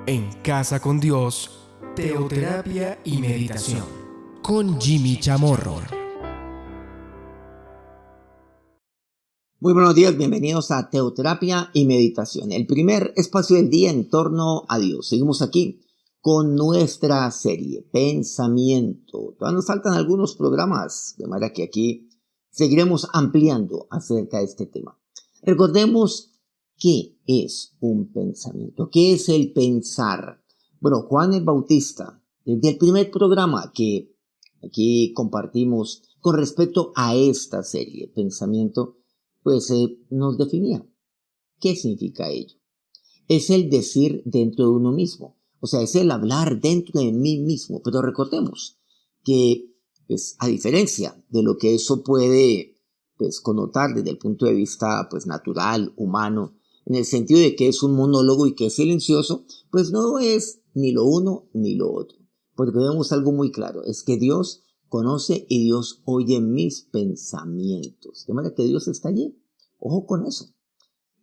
En Casa con Dios, teoterapia y meditación, con Jimmy Chamorro. Muy buenos días, bienvenidos a Teoterapia y Meditación, el primer espacio del día en torno a Dios. Seguimos aquí con nuestra serie Pensamiento. Todavía nos faltan algunos programas, de manera que aquí seguiremos ampliando acerca de este tema. Recordemos qué es un pensamiento, qué es el pensar. Bueno, Juan el Bautista, desde el primer programa que aquí compartimos con respecto a esta serie, Pensamiento, pues nos definía. ¿Qué significa ello? Es el decir dentro de uno mismo, o sea, es el hablar dentro de mí mismo. Pero recordemos que, pues, a diferencia de lo que eso puede, pues, connotar desde el punto de vista, pues, natural, humano, en el sentido de que es un monólogo y que es silencioso, pues no es ni lo uno ni lo otro. Porque vemos algo muy claro, es que Dios conoce y Dios oye mis pensamientos. De manera que Dios está allí. Ojo con eso.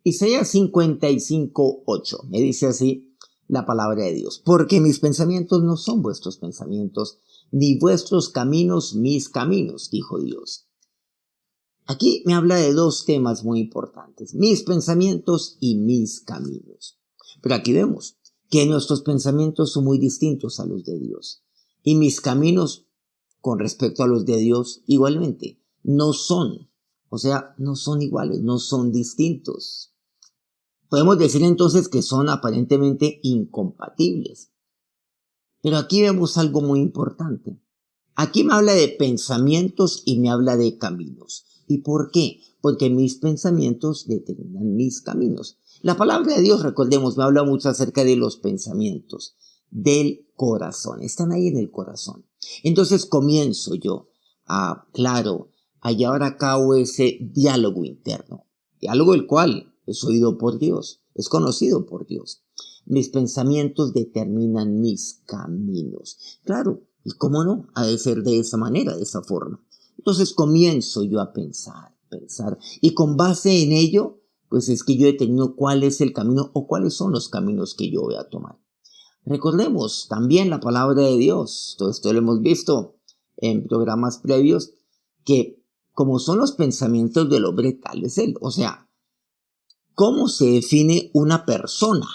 Isaías 55:8 me dice así la palabra de Dios. Porque mis pensamientos no son vuestros pensamientos, ni vuestros caminos mis caminos, dijo Dios. Aquí me habla de dos temas muy importantes. Mis pensamientos y mis caminos. Pero aquí vemos que nuestros pensamientos son muy distintos a los de Dios. Y mis caminos con respecto a los de Dios igualmente no son, o sea, no son iguales, no son distintos. Podemos decir entonces que son aparentemente incompatibles. Pero aquí vemos algo muy importante. Aquí me habla de pensamientos y me habla de caminos. ¿Y por qué? Porque mis pensamientos determinan mis caminos. La palabra de Dios, recordemos, me habla mucho acerca de los pensamientos del corazón. Están ahí en el corazón. Entonces comienzo yo a llevar a cabo ese diálogo interno. Diálogo el cual es oído por Dios, es conocido por Dios. Mis pensamientos determinan mis caminos. Claro, y cómo no, ha de ser de esa manera, de esa forma. Entonces comienzo yo a pensar. Y con base en ello, pues es que yo determino cuál es el camino o cuáles son los caminos que yo voy a tomar. Recordemos también la palabra de Dios. Todo esto lo hemos visto en programas previos, que como son los pensamientos del hombre, tal es él. O sea, ¿cómo se define una persona?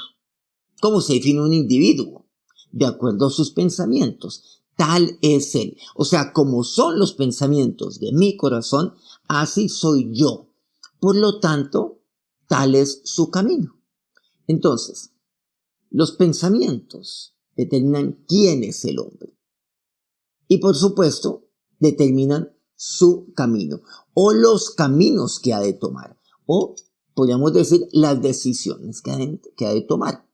¿Cómo se define un individuo? De acuerdo a sus pensamientos. Tal es él. O sea, como son los pensamientos de mi corazón, así soy yo. Por lo tanto, tal es su camino. Entonces, los pensamientos determinan quién es el hombre. Y por supuesto, determinan su camino. O los caminos que ha de tomar. O, podríamos decir, las decisiones que ha de tomar.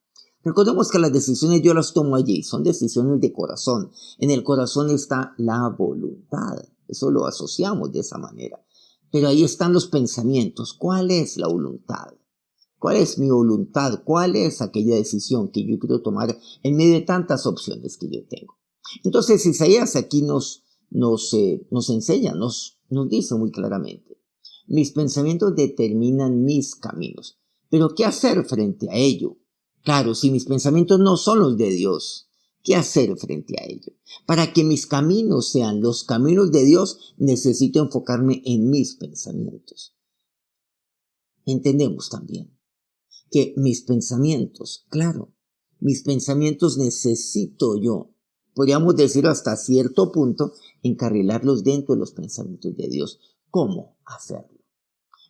Recordemos que las decisiones yo las tomo allí, son decisiones de corazón. En el corazón está la voluntad, eso lo asociamos de esa manera. Pero ahí están los pensamientos. ¿Cuál es la voluntad? ¿Cuál es mi voluntad? ¿Cuál es aquella decisión que yo quiero tomar en medio de tantas opciones que yo tengo? Entonces Isaías aquí nos enseña, nos dice muy claramente. Mis pensamientos determinan mis caminos. Pero ¿qué hacer frente a ello? Claro, si mis pensamientos no son los de Dios, ¿qué hacer frente a ello? Para que mis caminos sean los caminos de Dios, necesito enfocarme en mis pensamientos. Entendemos también que mis pensamientos, claro, mis pensamientos necesito yo, podríamos decir hasta cierto punto, encarrilarlos dentro de los pensamientos de Dios. ¿Cómo hacerlo?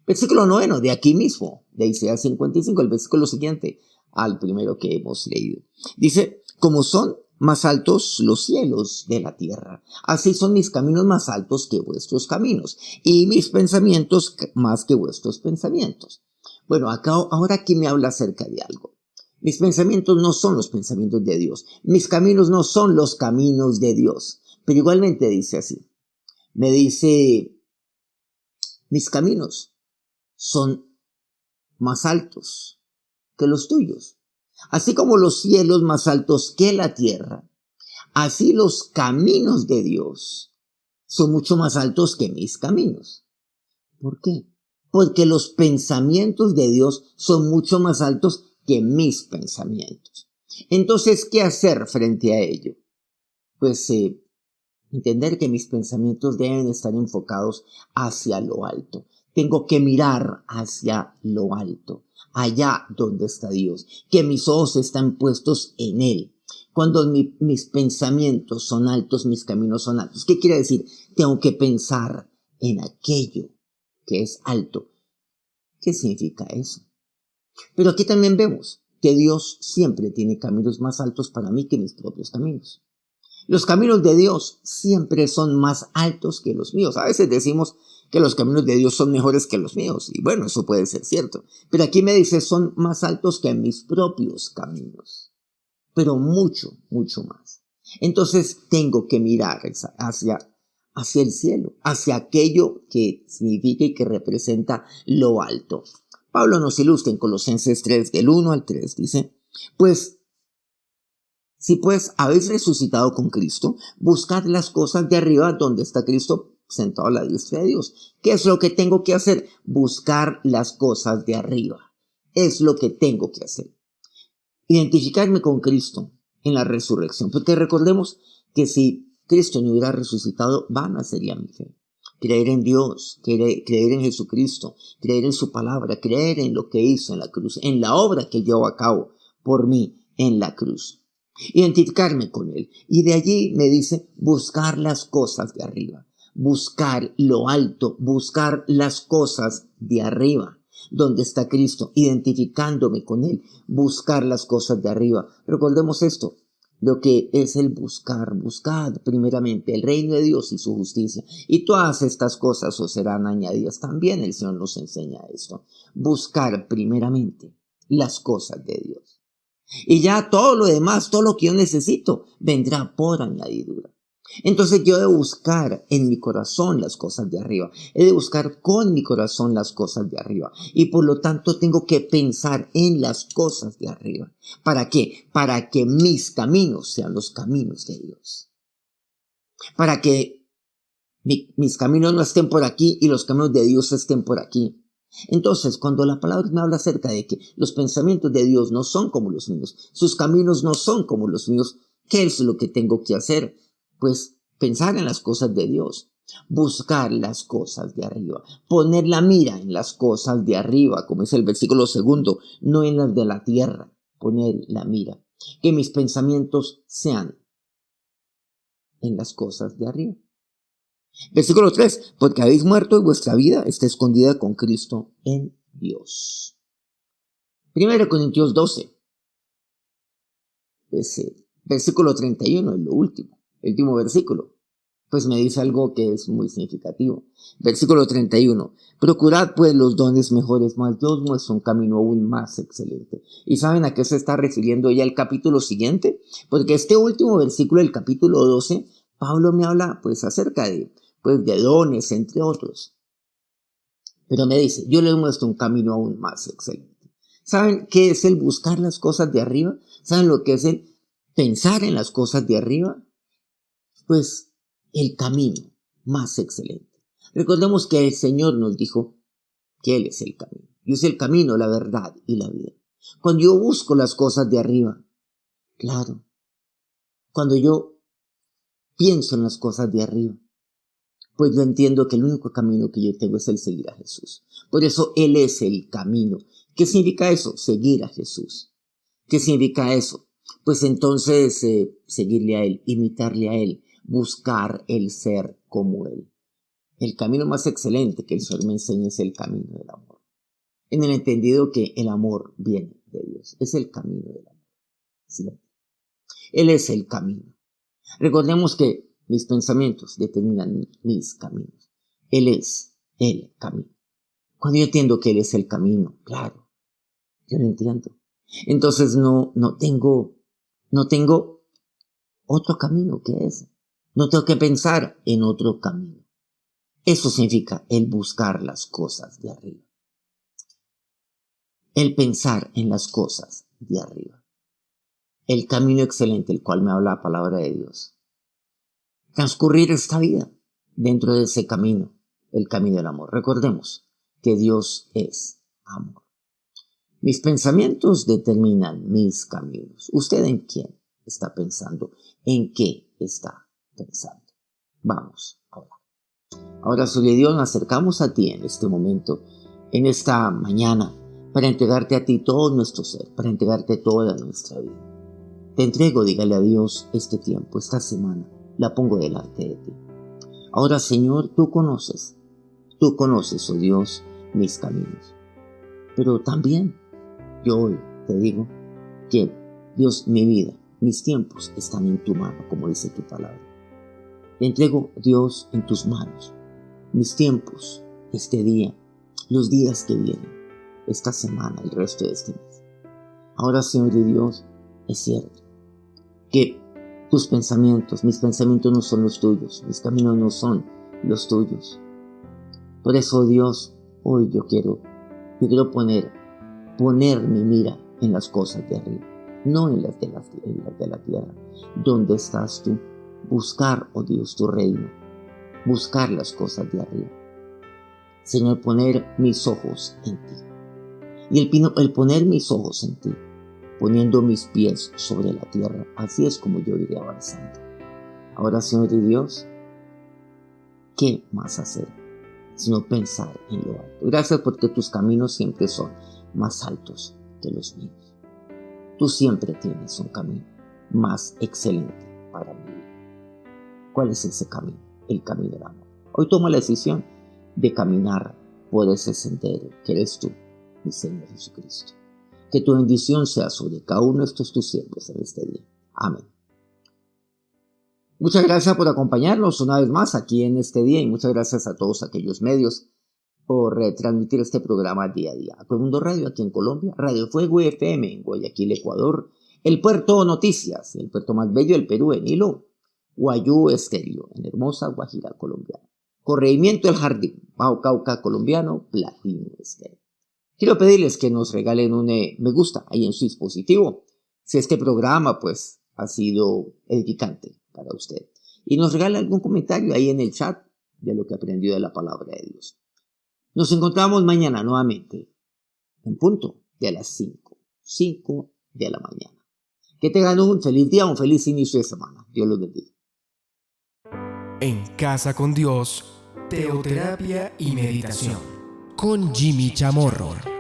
Versículo 9 de aquí mismo, de Isaías 55, el versículo siguiente al primero que hemos leído. Dice, como son más altos los cielos de la tierra, así son mis caminos más altos que vuestros caminos, y mis pensamientos más que vuestros pensamientos. Bueno, ahora aquí me habla acerca de algo. Mis pensamientos no son los pensamientos de Dios, mis caminos no son los caminos de Dios, pero igualmente dice así. Me dice, mis caminos son más altos que los tuyos. Así como los cielos más altos que la tierra, así los caminos de Dios son mucho más altos que mis caminos. ¿Por qué? Porque los pensamientos de Dios son mucho más altos que mis pensamientos. Entonces, ¿qué hacer frente a ello? Pues entender que mis pensamientos deben estar enfocados hacia lo alto. Tengo que mirar hacia lo alto, allá donde está Dios, que mis ojos están puestos en Él. Cuando mis pensamientos son altos, mis caminos son altos. ¿Qué quiere decir? Tengo que pensar en aquello que es alto. ¿Qué significa eso? Pero aquí también vemos que Dios siempre tiene caminos más altos para mí que mis propios caminos. Los caminos de Dios siempre son más altos que los míos. A veces decimos que los caminos de Dios son mejores que los míos. Y bueno, eso puede ser cierto. Pero aquí me dice, son más altos que mis propios caminos. Pero mucho, mucho más. Entonces tengo que mirar hacia el cielo, hacia aquello que significa y que representa lo alto. Pablo nos ilustra en Colosenses 3, del 1 al 3, dice, si pues habéis resucitado con Cristo, buscad las cosas de arriba donde está Cristo sentado a la diestra de Dios. ¿Qué es lo que tengo que hacer? Buscar las cosas de arriba. Es lo que tengo que hacer. Identificarme con Cristo en la resurrección. Porque recordemos que si Cristo no hubiera resucitado, vana sería mi fe. Creer en Dios, creer en Jesucristo, creer en su palabra, creer en lo que hizo en la cruz, en la obra que llevó a cabo por mí en la cruz. Identificarme con Él. Y de allí me dice buscar las cosas de arriba. Buscar lo alto, buscar las cosas de arriba. Donde está Cristo, identificándome con Él, buscar las cosas de arriba. Recordemos esto, lo que es el buscad primeramente el reino de Dios y su justicia, y todas estas cosas os serán añadidas. También el Señor nos enseña esto, buscar primeramente las cosas de Dios. Y ya todo lo demás, todo lo que yo necesito, vendrá por añadidura. Entonces yo he de buscar en mi corazón las cosas de arriba. He de buscar con mi corazón las cosas de arriba. Y por lo tanto tengo que pensar en las cosas de arriba. ¿Para qué? Para que mis caminos sean los caminos de Dios. Para que mis caminos no estén por aquí y los caminos de Dios estén por aquí. Entonces, cuando la palabra me habla acerca de que los pensamientos de Dios no son como los míos, sus caminos no son como los míos, ¿qué es lo que tengo que hacer? Pues pensar en las cosas de Dios, buscar las cosas de arriba, poner la mira en las cosas de arriba, como es el versículo 2, no en las de la tierra, poner la mira, que mis pensamientos sean en las cosas de arriba. Versículo 3, porque habéis muerto y vuestra vida está escondida con Cristo en Dios. 1 Corintios 12, versículo 31, es lo último versículo, pues me dice algo que es muy significativo. Versículo 31, procurad pues los dones mejores, mas Dios muestra un camino aún más excelente. ¿Y saben a qué se está refiriendo ya el capítulo siguiente? Porque este último versículo del capítulo 12, Pablo me habla pues acerca de dones, entre otros. Pero me dice, yo les muestro un camino aún más excelente. ¿Saben qué es el buscar las cosas de arriba? ¿Saben lo que es el pensar en las cosas de arriba? Pues el camino más excelente. Recordemos que el Señor nos dijo que Él es el camino. Yo soy el camino, la verdad y la vida. Cuando yo busco las cosas de arriba, claro, cuando yo pienso en las cosas de arriba, pues yo entiendo que el único camino que yo tengo es el seguir a Jesús. Por eso Él es el camino. ¿Qué significa eso? Seguir a Jesús. ¿Qué significa eso? Pues entonces seguirle a Él, imitarle a Él, buscar el ser como Él. El camino más excelente que el Señor me enseña es el camino del amor. En el entendido que el amor viene de Dios. Es el camino del amor. ¿Sí? Él es el camino. Recordemos que mis pensamientos determinan mis caminos. Él es el camino. Cuando yo entiendo que Él es el camino, claro, yo lo entiendo. Entonces no tengo otro camino que ese. No tengo que pensar en otro camino. Eso significa el buscar las cosas de arriba. El pensar en las cosas de arriba. El camino excelente, el cual me habla la palabra de Dios. Transcurrir esta vida dentro de ese camino, el camino del amor. Recordemos que Dios es amor. Mis pensamientos determinan mis caminos. ¿Usted en quién está pensando? ¿En qué está pensando? Vamos ahora. Ahora, sobre Dios, nos acercamos a ti en este momento, en esta mañana, para entregarte a ti todo nuestro ser, para entregarte toda nuestra vida. Te entrego, dígale a Dios, este tiempo, esta semana, la pongo delante de ti. Ahora, Señor, tú conoces, oh Dios, mis caminos. Pero también yo hoy te digo que, Dios, mi vida, mis tiempos están en tu mano, como dice tu palabra. Te entrego, Dios, en tus manos, mis tiempos, este día, los días que vienen, esta semana, el resto de este mes. Ahora, Señor de Dios, es cierto que tus pensamientos, mis pensamientos no son los tuyos, mis caminos no son los tuyos. Por eso, Dios, hoy yo quiero poner mi mira en las cosas de arriba, no en las de la tierra. ¿Dónde estás tú? Buscar, oh Dios, tu reino, buscar las cosas de arriba. Señor, poner mis ojos en ti. Y el poner mis ojos en ti, poniendo mis pies sobre la tierra, así es como yo iré avanzando. Ahora, Señor de Dios, ¿qué más hacer sino pensar en lo alto? Gracias porque tus caminos siempre son más altos que los míos. Tú siempre tienes un camino más excelente para mi vida. ¿Cuál es ese camino? El camino del amor. Hoy tomo la decisión de caminar por ese sendero que eres tú, mi Señor Jesucristo. Que tu bendición sea sobre cada uno de estos tus siervos en este día. Amén. Muchas gracias por acompañarnos una vez más aquí en este día y muchas gracias a todos aquellos medios por transmitir este programa día a día. Acuemundo Radio aquí en Colombia, Radio Fuego FM en Guayaquil, Ecuador, El Puerto Noticias, el puerto más bello del Perú, en Hilo, Guayú Estéreo, en hermosa Guajira colombiana, Corregimiento El Jardín, Bajo Cauca colombiano, Platino Estéreo. Quiero pedirles que nos regalen un me gusta ahí en su dispositivo, si este programa pues ha sido edificante para usted. Y nos regale algún comentario ahí en el chat de lo que aprendió de la palabra de Dios. Nos encontramos mañana nuevamente en punto de las 5 de la mañana. Que tengan un feliz día, un feliz inicio de semana. Dios los bendiga. En Casa con Dios, teoterapia y meditación con Jimmy Chamorro.